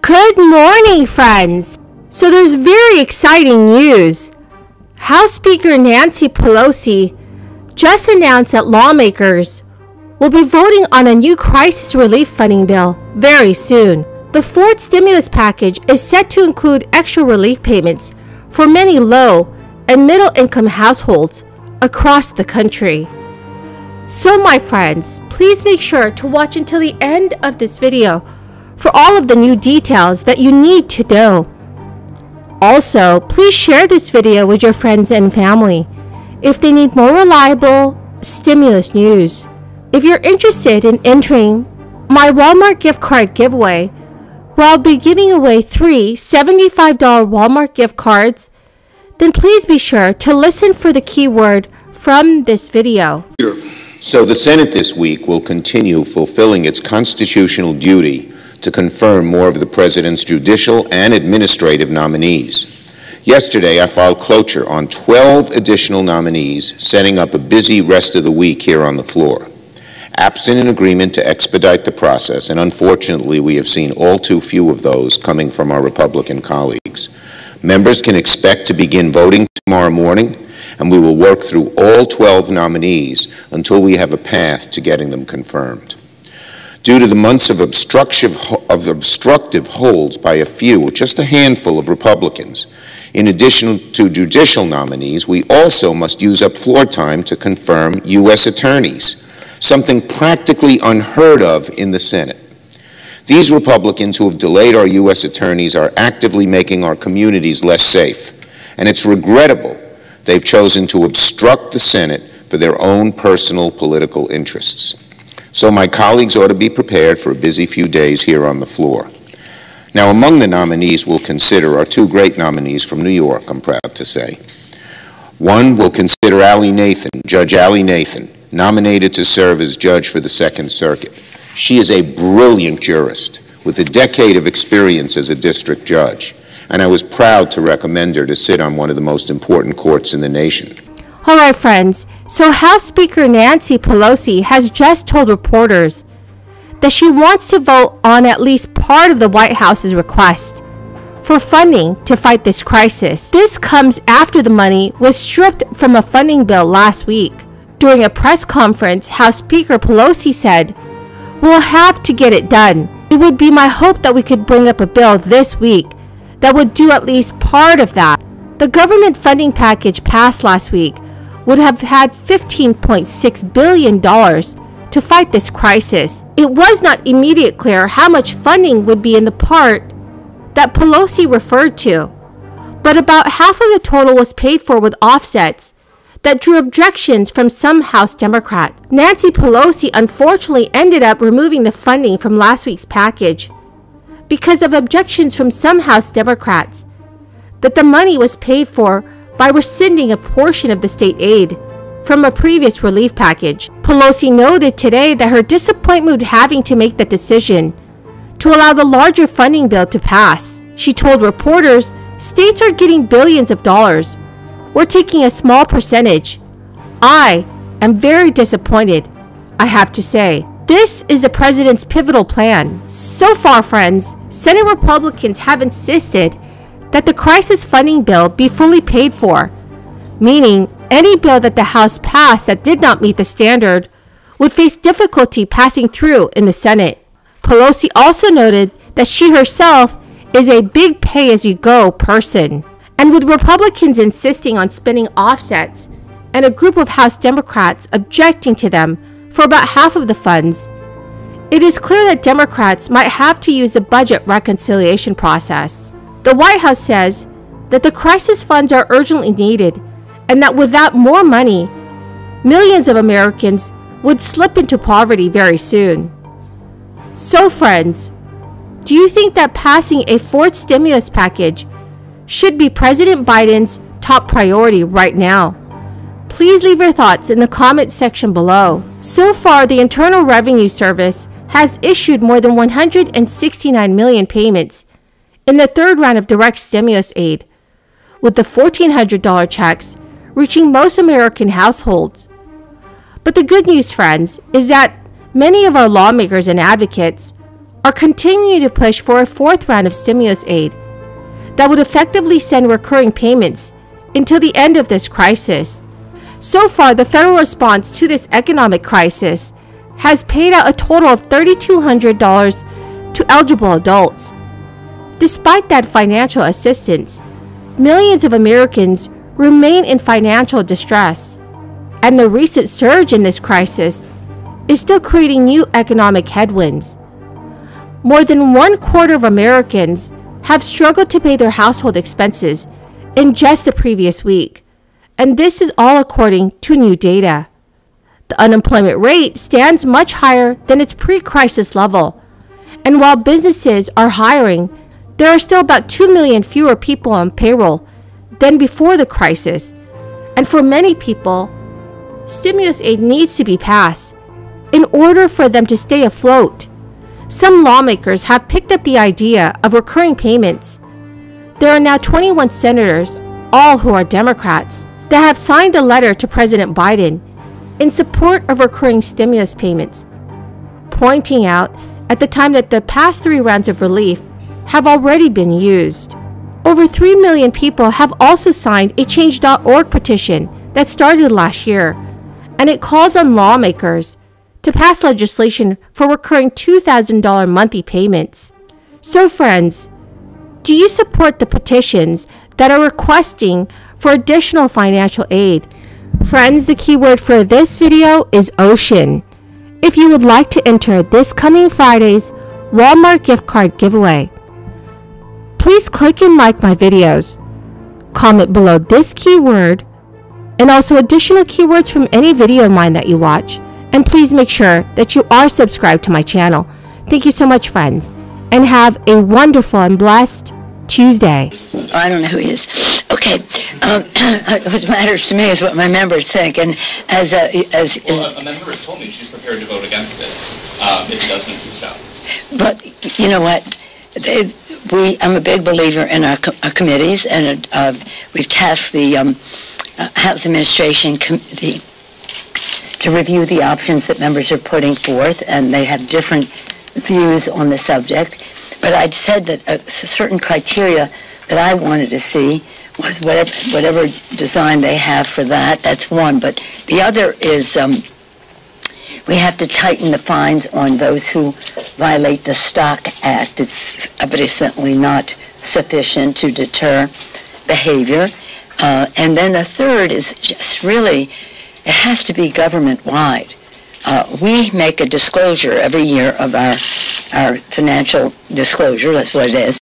Good morning, friends! So there's very exciting news. House Speaker Nancy Pelosi just announced that lawmakers will be voting on a new crisis relief funding bill very soon. The fourth stimulus package is set to include extra relief payments for many low and middle income households across the country. So my friends, please make sure to watch until the end of this video for all of the new details that you need to know. Also, please share this video with your friends and family if they need more reliable stimulus news. If you're interested in entering my Walmart gift card giveaway, where I'll be giving away 3 $75 Walmart gift cards, then please be sure to listen for the keyword from this video. So the Senate this week will continue fulfilling its constitutional duty to confirm more of the President's judicial and administrative nominees. Yesterday, I filed cloture on 12 additional nominees, setting up a busy rest of the week here on the floor. Absent an agreement to expedite the process, and unfortunately we have seen all too few of those coming from our Republican colleagues, members can expect to begin voting tomorrow morning, and we will work through all 12 nominees until we have a path to getting them confirmed. Due to the months of obstructive holds by a few, just a handful of Republicans, in addition to judicial nominees, we also must use up floor time to confirm U.S. attorneys, something practically unheard of in the Senate. These Republicans who have delayed our U.S. attorneys are actively making our communities less safe, and it's regrettable they've chosen to obstruct the Senate for their own personal political interests. So my colleagues ought to be prepared for a busy few days here on the floor. Now, among the nominees we'll consider are 2 great nominees from New York, I'm proud to say. One, we'll consider Allie Nathan, Judge Allie Nathan, nominated to serve as judge for the Second Circuit. She is a brilliant jurist with a decade of experience as a district judge, and I was proud to recommend her to sit on one of the most important courts in the nation. All right, friends, so House Speaker Nancy Pelosi has just told reporters that she wants to vote on at least part of the White House's request for funding to fight this crisis. This comes after the money was stripped from a funding bill last week. During a press conference, House Speaker Pelosi said, "We'll have to get it done. It would be my hope that we could bring up a bill this week that would do at least part of that." The government funding package passed last week would have had $15.6 billion to fight this crisis. It was not immediately clear how much funding would be in the part that Pelosi referred to, but about half of the total was paid for with offsets that drew objections from some House Democrats. Nancy Pelosi unfortunately ended up removing the funding from last week's package because of objections from some House Democrats that the money was paid for by rescinding a portion of the state aid from a previous relief package. Pelosi noted today that her disappointment with having to make that decision to allow the larger funding bill to pass. She told reporters, "States are getting billions of dollars. We're taking a small percentage. I am very disappointed, I have to say. This is the president's pivotal plan." So far, friends, Senate Republicans have insisted that the crisis funding bill be fully paid for, meaning any bill that the House passed that did not meet the standard would face difficulty passing through in the Senate. Pelosi also noted that she herself is a big pay-as-you-go person, and with Republicans insisting on spending offsets and a group of House Democrats objecting to them for about half of the funds, it is clear that Democrats might have to use a budget reconciliation process. The White House says that the crisis funds are urgently needed and that without more money, millions of Americans would slip into poverty very soon. So friends, do you think that passing a fourth stimulus package should be President Biden's top priority right now? Please leave your thoughts in the comment section below. So far, the Internal Revenue Service has issued more than 169 million payments in the third round of direct stimulus aid, with the $1,400 checks reaching most American households. But the good news, friends, is that many of our lawmakers and advocates are continuing to push for a fourth round of stimulus aid that would effectively send recurring payments until the end of this crisis. So far, the federal response to this economic crisis has paid out a total of $3,200 to eligible adults. Despite that financial assistance, millions of Americans remain in financial distress, and the recent surge in this crisis is still creating new economic headwinds. More than 1/4 of Americans have struggled to pay their household expenses in just the previous week, and this is all according to new data. The unemployment rate stands much higher than its pre-crisis level, and while businesses are hiring, there are still about 2 million fewer people on payroll than before the crisis, and for many people, stimulus aid needs to be passed in order for them to stay afloat. Some lawmakers have picked up the idea of recurring payments. There are now 21 senators, all who are Democrats, that have signed a letter to President Biden in support of recurring stimulus payments, pointing out at the time that the past 3 rounds of relief have already been used. Over 3 million people have also signed a Change.org petition that started last year, and it calls on lawmakers to pass legislation for recurring $2,000 monthly payments. So friends, do you support the petitions that are requesting for additional financial aid? Friends, the keyword for this video is ocean. If you would like to enter this coming Friday's Walmart gift card giveaway, please click and like my videos, comment below this keyword, and also additional keywords from any video of mine that you watch. And please make sure that you are subscribed to my channel. Thank you so much, friends, and have a wonderful and blessed Tuesday. I don't know who he is. Okay. What matters to me is what my members think. And a member has told me she's prepared to vote against it if it doesn't include out. But you know what? I'm a big believer in our committees, and we've tasked the House Administration Committee to review the options that members are putting forth, and they have different views on the subject. But I'd said that certain criteria that I wanted to see was whatever design they have for that. That's one. But the other is we have to tighten the fines on those who violate the Stock Act. It's evidently not sufficient to deter behavior. And then the third is just really, it has to be government-wide. We make a disclosure every year of our financial disclosure, that's what it is.